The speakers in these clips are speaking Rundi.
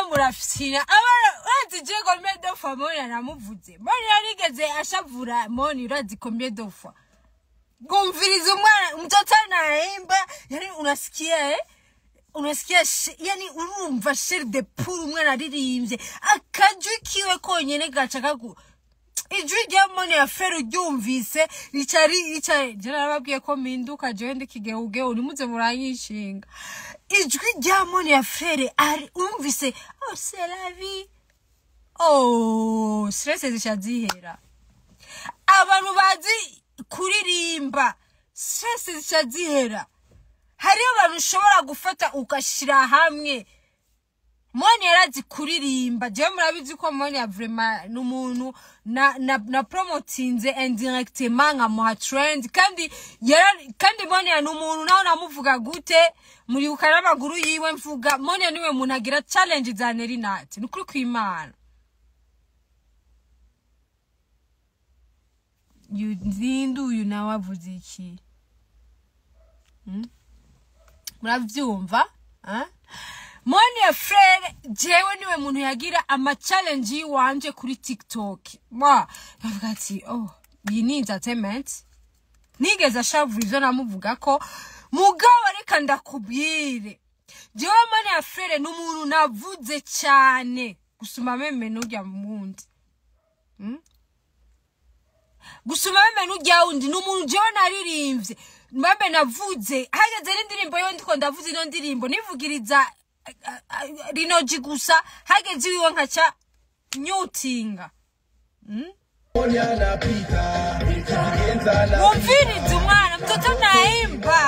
Murafisina urazi je combien de fois Monia namuvuze Monia rigeze ashavura Monia urazi combien de fois gumviriza umwana mtoto anaimba yani unasikia yani urumva sheri de pool umwana aririmbye akajwi kiwe konyene gacakagu ijwi rya Monia Fleur ryumvise ricari je narababwiye ko minduka je ndikigeuge urimuze muranyishinga ijwi rya Monia Fleur ari umvise oh c'est la vie oh stress zishazihera abantu bazi kuririmba stress zishazihera hari abantu ushobora gufata ukashira hamwe Monia yarazi kuririmba je murabizi ko Monia vraiment n'umuntu na promotinze indirectement nka mu trend kandi Monia n'umuntu naho namuvuga gute muri ukara maguru yiwe mvuga Monia niwe muntu agira challenge za Nelly nati nukuri kwimana you nawavuze iki muravyumva Monia Fleur jewe niwe muntu yagira ama challenge wanje kuri TikTok bavuga ati oh iyi ni entertainment nigeze ashavurizo namuvuga ko mugabo reka ndakubwire jewe Monia Fleur n'umuntu navuze cyane gusuma meme n'ujya mundi gusuma meme n'ujya undi n'umuntu jewe naririmbye mbabe navuze hageze n'indirimbo yo ndiko ndavuze ino ndirimbo nivugiriza rinoji gusa hageze wiwe nkaca nyutinga mumvirize umwana mtoto naimba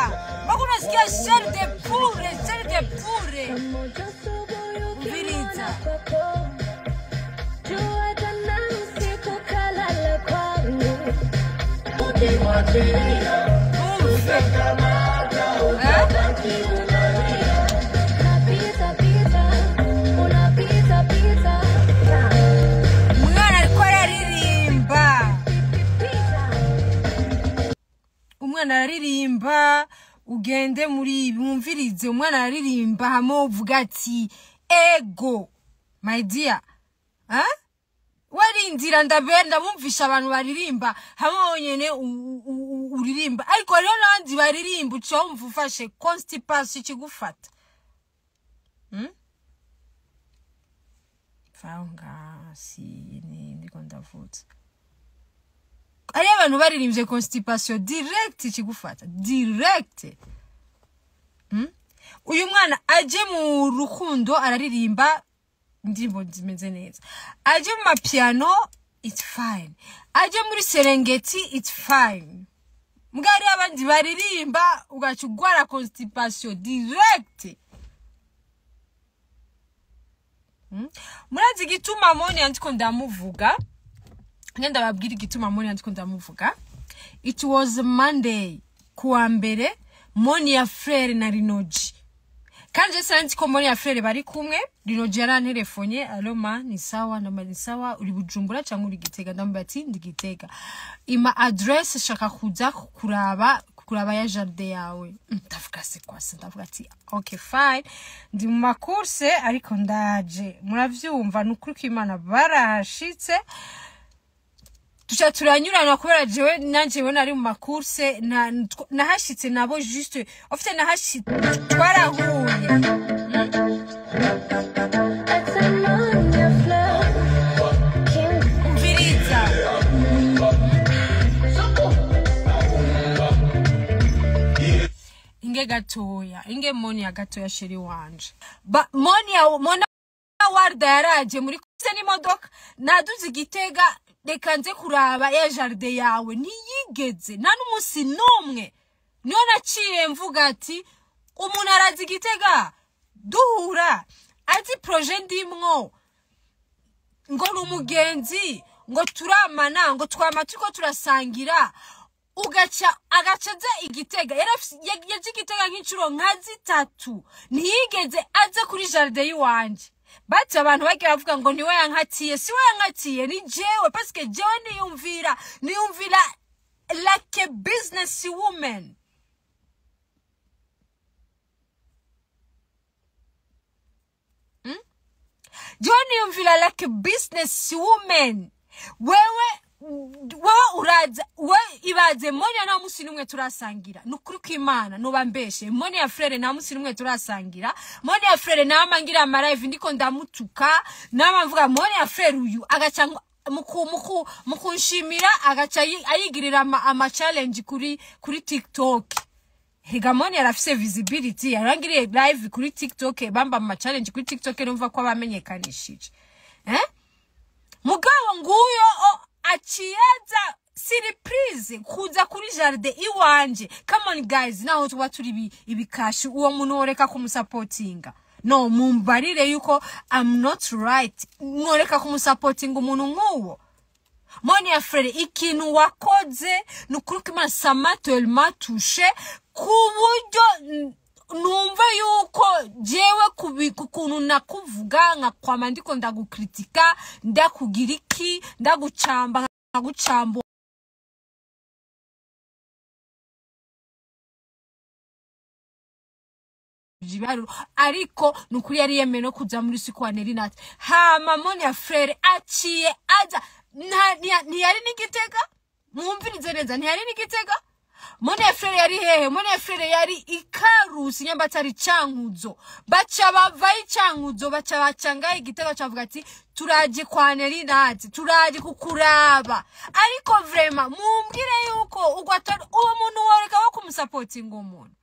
bakuna sikia sheri de pure mumviriza umwana aririmba ugende muri bumvirize umwana aririmba hamo uvuga ati ego my dear warindira ndabenda bumvisha abantu baririmba hamo nyene uririmba ariko rero nandi baririmba uco umvufashe constipation kigufata fanga si ni ndiko ndavuze ari abantu baririmbye constipation direct kigufata direct uyu mwana aje mu rukundo araririmba ndimbo zimeze neza aje mu mapiano it's fine aje muri Serengeti it's fine mugari abandi baririmba ugacugwara constipation direct murazi gituma Monia ndiko ndamuvuga ngenda babwira igituma Monia ndiko ndamuvuga it was Monday kuwa mbere Monia Fleur na Rinoji kanje sanzi ko Monia Fleur bari kumwe Rinoji yaranterefonye aloma ni sawa na mali sawa uri Bujumbura cyangwa uri Gitega ndamba ati ndi Gitega ima address shaka kuza kuraba ya jardin yawe ndavuga se kwase ndavuga ati okay fine ndi mu makurse ariko ndaje muravyumva nukuri ko Imana barashitse tucha turanyurana kubera jewe nanje bona ari mu makurse nahashitse nabo juste ofite nahashitse twarahuye umviriza inge gatoya inge Monia gatoya sheri wanje Monia warda yaraje muri kuse n'imodoka naduze Gitega reka nze kuraba ya jardin yawe ntiyigeze nta n'umusi n'umwe niyo naciye mvuga ati umuntu arazi Gitega duhura ati projet ndimwo ngo n'umugenzi ngo turamana ngo twamatuko turasangira agacaza Igitega yaje Igitega nk'icuro nka zitatu ntiyigeze aze kuri jardin yiwanje bati abantu bagira bavuga ngo niwe yankatiye si we yankatiye ni jewe parce que jewe niyumvira like a business woman Johnny yumvira like a business woman. Wewe uraza we ibaze Monia na musi numwe turasangira nukuri kw'Imana nubambeshe Monia Fleur na musi numwe turasangira Monia Fleur na amangira amalive ndiko ndamutuka namvuga Monia Fleur uyu agaca mukunshimira agaca ayigirira ama challenge kuri TikTok. Higa Monia arafise visibility yarangiriye live kuri TikTok bamba ama challenge kuri TikTok numva ko bamenyekanishije mugabo nguyo achieza surprise kuza kuri jardin iwanje. Come on guys, naho tuba turi ibikashi uwo muntu oreka kumusupportinga. No mumbarire yuko I'm not right. Mworeka kumusupportinga umuntu nk'uwo. Monia Fleur ikintu wakoze nukuri kw'Imana samatel matushe kuburyo numva yuko jewe kukuntu nakuvuga nkakwama ndiko ndagukritika ndakugira iki ndagucamba nkagucamba ariko nukuri yari yemeye no kuza muri sikwa Nelly natwe hama Monia Fleur aciye aza ntiyari n'igitega mwumvirize neza ntiyari n'igitega. Monia Fleur yari hehe? Monia Fleur yari ikarusi nyambatari cankuzo baca bavaye cankuzo baca bacanga igitego cavuga ati turaje kwa Nelly natwe turaje kukuraba. Ariko vraiment mumbwire yuko ugwatora uwo muntu woreka wo kumusupportinga umuntu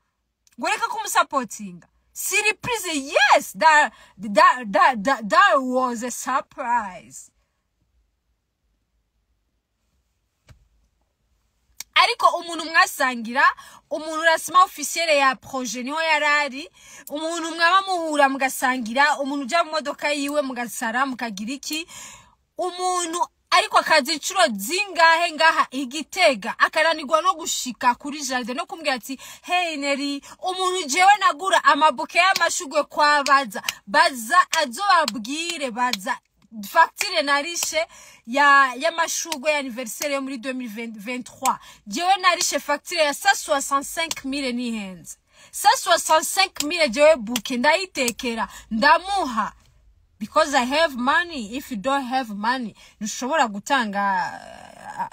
goreka kumusupportinga surprise. Yes, that was a surprise. Ariko umuntu mwasangira umuntu rasima officiel ya projet niho yarari umuntu mwaba muhura mugasangira umuntu uja mu modoka yiwe mugasara mukagira iki umuntu ariko akazi incuro zingahe ngaha igitega akaranirwa no gushika kuri jardin no kumbwira ati hey Nelly umuntu jewe nagura amabuke y'amashugwe kwa baza azobabwire baza facture narishe ya mashugwe ya anniversaire yo muri 2023 jewe narishe facture ya 165,000 ni hands 165,000 jewe buke ndayitekera ndamuha because I have money. If you don't have money ntushobora gutanga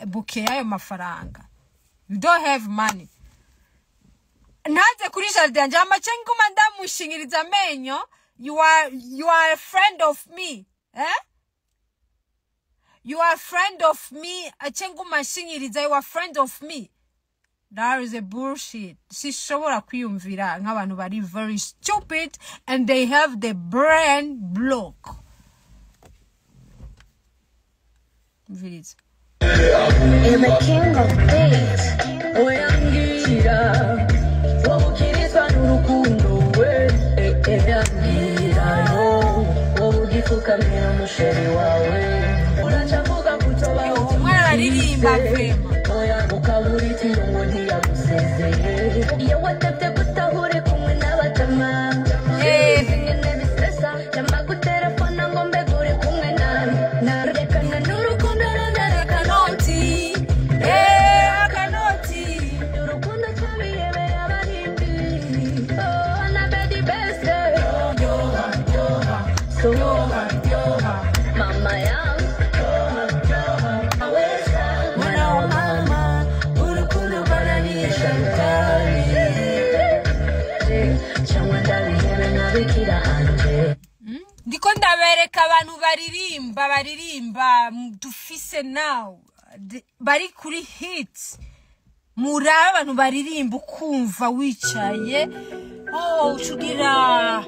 buke yayo mafaranga. You don't have money. Naze kuri jardin njya amacenguma ndamushingiriza amenyo. You are a friend of me. You are a friend of me. Achenguma shingiriza you are a friend of me. That is a bullshit. Sishobora kwiyumvira nk'abantu bari very stupid and they have the brain block. Visit. I'm a king of beats. Oyangira. Wobukirizwa n'urukundo we. Eyangira no. Wobugifukamira umusheri wawe. Uracavuga kutoba umwana aririmba vrema. Ukaburiti n'umuntu yagusezeye. Iyo watevye gutahure kumwe n'abatama. Zingene bisesa. Yama guterefona ngo mbegure kumwe nawe. Narekana n'urukundo rundareka noti. Akanoti. Urukundo cyabiyebeye abarindi. Oh, na bedi best. Yoha. Mama yangu. Ndiko ndabereka abantu baririmba dufise now bari kuri hits muraba abantu baririmba ukumva wicaye ucugira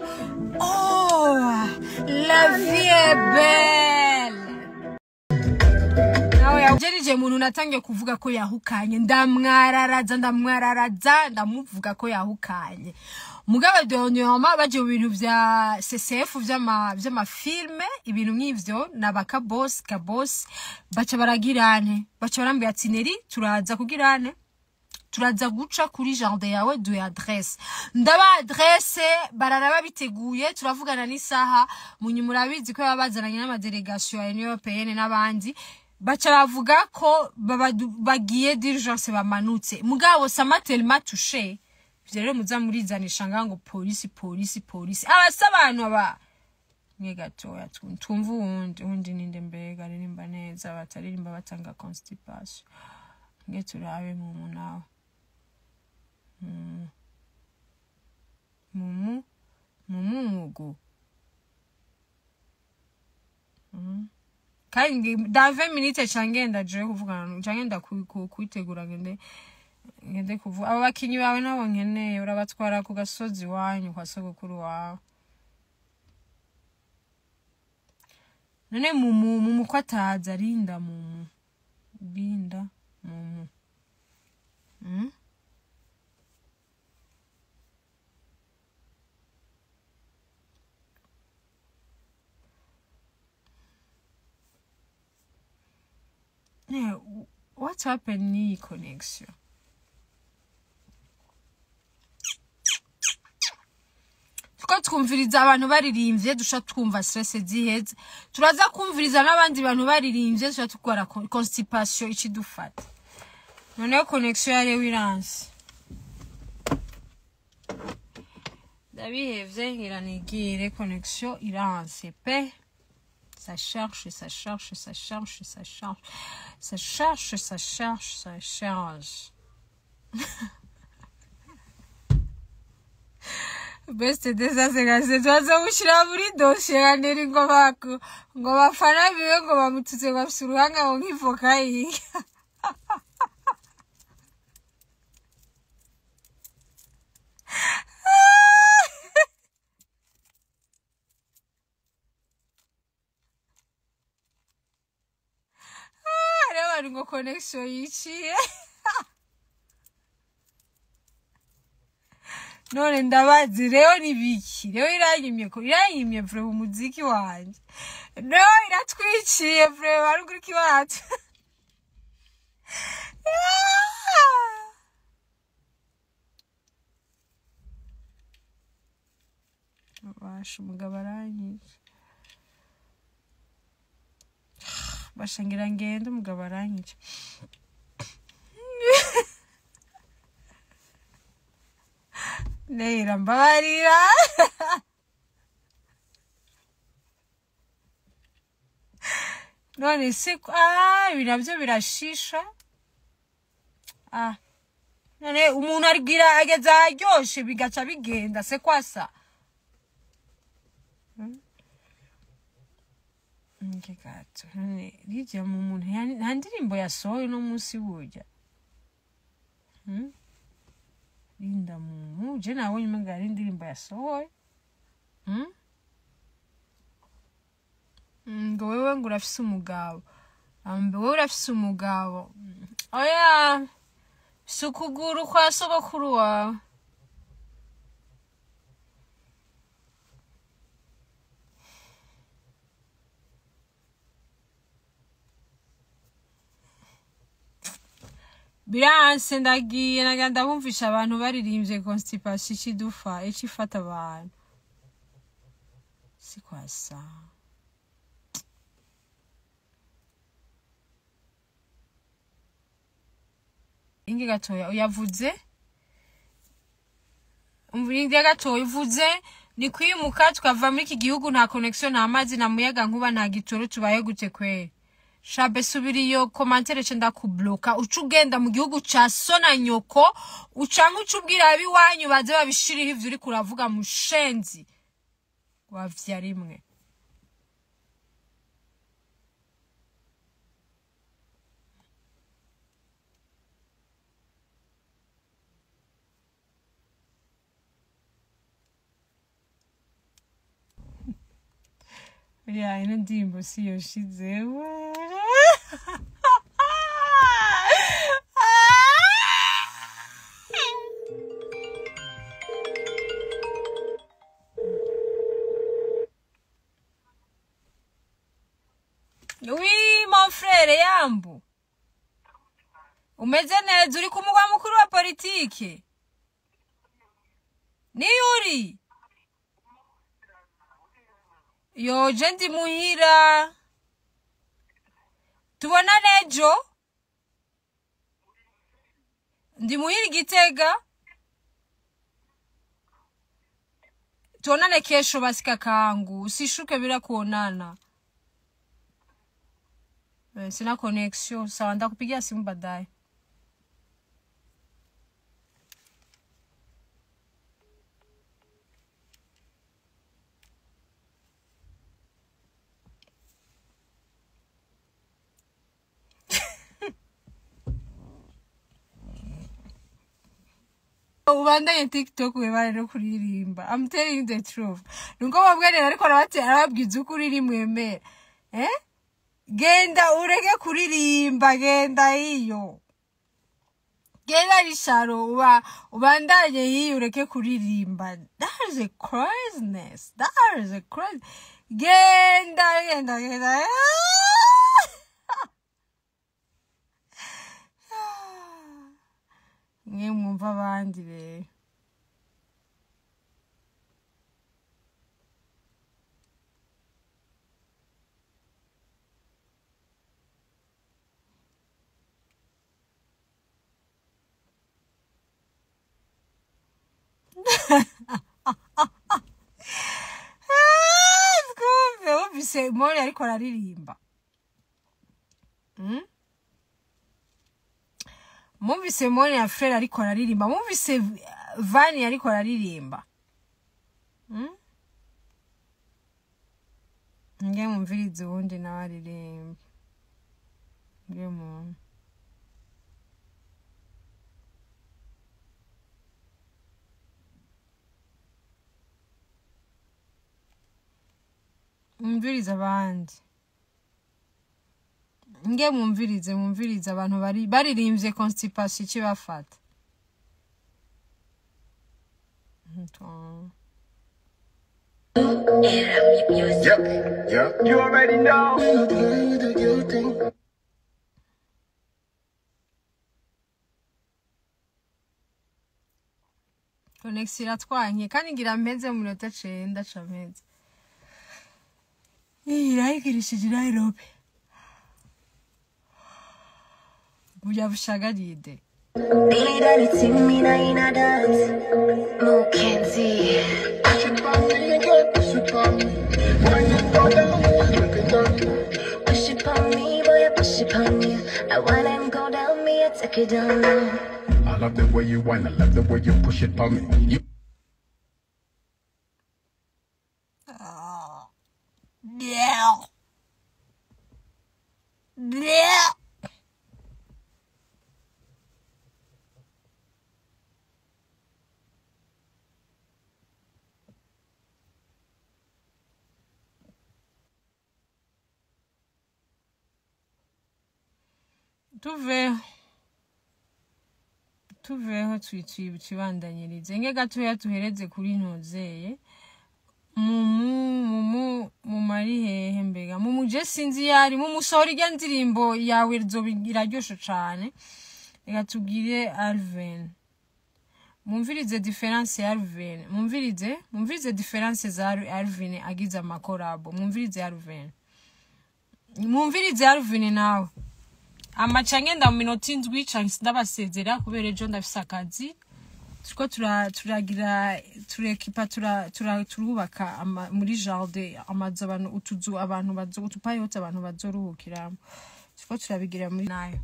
la vie est belle. Nawe yajerije muntu natangiye kuvuga ko yahukanye ndamwararaza ndamuvuga ko yahukanye mugabo dernièrement baje mu bintu vya CCF vy'ama filme ibintu nk'ivyo nabaka boss baca baragirane baca barambye ati Nelly turaza kugirane turaza guca kuri jardin yawe de adresse ndaba adresse bararaba biteguye turavugana n'isaha munyumurabizi ko babazananye n'amadelegation ya Union Européenne n'abandi baca bavuga ko bagiye d'urgence bamanutse mugabo samatel matushe rero muza murizanisha ngango polisi abasabantu ngegatoya twumva uwundi ninde mbega aririmba neza bataririmba batanga constipation turabe mu nawe mugu kandi da 20 minutes cyangenda je kuvugana cyangenda kwitegura ngende kuvuga abo bakinyi bawe nabo nkeneye urabatwara ku gasozi wanyu kwa sogokuru wawe none mu kwataza rinda binda yeah, what happened ni connection twumviriza abantu baririmbye dusha twumva stress ziheze turaza kumviriza nabandi bantu baririmbye dusha tukora constipation ikidufata none connection yare wiranse Dabihevye ngiranigire connection iranse pe ça cherche Beste desasegase twaza gushira muri dossier yaneri ngo bafana biwe ngo bamututse bafise uruhanga ngo nkivoka yiga Areba ngo connection yiciye none ndabazi rero nibiki rero iranyimye vre umuziki wanje no iratwiciye vre baruguriki wacu basha umugabo aranyije bashangira ngende umugabo aranyije Neira mbarira none se binavyo birashisha none umuntu arigira ageza aryoshe bigaca bigenda se kwasa Ngikato none rije mu muntu nta ndirimbo yasohoye no munsi burya Linda mumu je nawe nyuma ngari ndirimbo yasohoye ngo wewe ngo urafise umugabo wewe urafise umugabo oya sukuguru kwa sogokuru wawe Biranse ndagiye naganda bumvisha abantu baririmbye constipation ikidufa ikifata abantu si kwasa Inge gatoya uyavuze umvinde gatoya uvuze ni kwimuka tukava muri iki gihugu nta connection nta mazi na muyaga nkuba nta gitoro tubaye gute kwe Shabe subiriyo commentaire cenda kubloka ucugenda mu gihugu ca sona nyoko ucanka ucubwira abiwanyu baze babishiriho ivyo uri kuravuga mushenzi wavya rimwe Ya ino ndimbo siyo shizewe Oui, mon frère Yambu. Umeze neza uri kumugwa mukuru wa politike. Ni uri? Yo, jendi muhira. Tubona nejo? Ndi muhira Gitega. tuonane kesho basi kakangu, usishuke bila kuonana. Sina connection, sawa ndakupigia simu baadaye. Ubandanye TikTok webare no kuririmba. I'm telling you the truth. Nuko babwere ariko arababwiza ukuri mwemera. Genda ureke kuririmba, genda iyo. Genda risharo ubandanye iyo ureke kuririmba. That is a craziness. That is a crazy. Genda. Nge mwumva abandi rero. Skumbe, ubise Monia ariko araririmba. Mumvise Monia Fleur ariko araririmba. Mumvise Vania ariko araririmba. Nge mumvirize ubundi nawe aririmba. Nge mumvirize abandi. Nge mumvirize abantu baririmbye constipation kibafata. Yeah. You already know. Connection iratwanye kandi ngira mpenze mu minota 9 cameze. Irayigirishije Nairobi. Buya bushagaride. Push it on me, boy, push it on you. I want him go down me, I take it down low. I love the way you whine, I love the way you push it on me. tuveho twibandanyirize nge gatoya tuhereze kuri ntozeye mu mari hehe mbega mu je sinzi yari mu musohora irya ndirimbo yawe iraryoshe cyane reka tubwire Alvin mumvirize difference ya Alvin mumvirize difference za Alvin agize amakorabo mumvirize Alvin nawe amacangenda mu minota 7 chance ndabasezera kubera ejo ndafise akazi tuko turagira turekipa turubaka muri jardin amazu abantu utuzu abantu utupayotse abantu bazoruhukiramo tuko turabigira muri nayo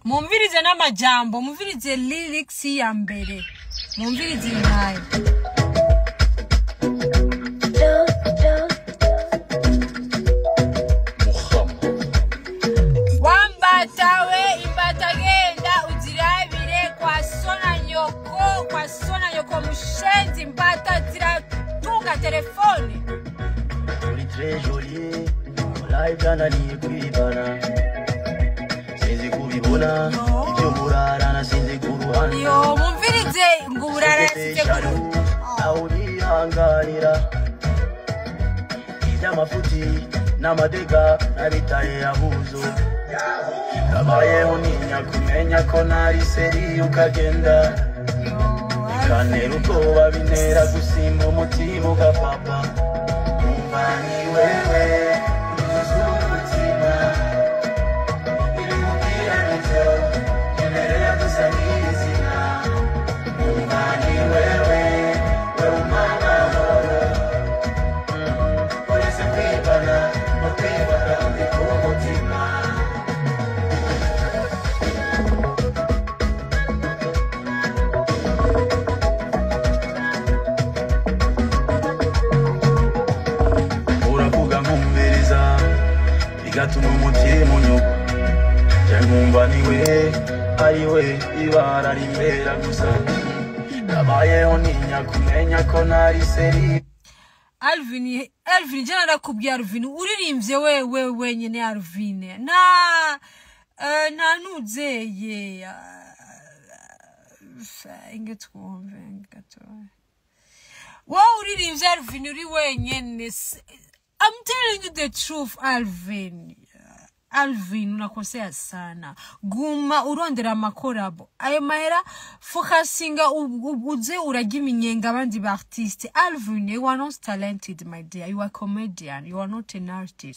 mumvirize n'amajambo mumvirize lyrics ya mbere mumvirize nayo tawe imbatagenda uzirabire kwa sona nyoko mushenzi mbata ziratunga telefone uri très jolie live kananiye kwibana sinzi kubibona ibyo murarana sinzi kuruhana yo mumvirize ngo urara sinzi kuruhana urihanganira iby'amafuti n'amadega nabitaye abuzo kabayeho ninya kumenya ko nari seri ukagenda ikanera ubwoba bintera gusimba umutima ugapapa umva ni wewe umutima irimubwira nito nyemerera dusa n'izina umva ni wewe we umama atuma umutima unyuka nkumva niwe ariwe ibara rimbera gusa nabayeho ntinya kumenya ko nari seri Alvin jana nakubwiye Alvin uririmbye wewe wenyine Alvin nta nuzeye ingetwumve ngatoya wow uririmbye Alvin uri wenyine I'm telling you the truth Alvin unakosea sana guma urondera amakorabo ayo mahera focusinga uze urajya iminyenga abandi ba artiste Alvin you are not talented my dear you are comedian you are not an artist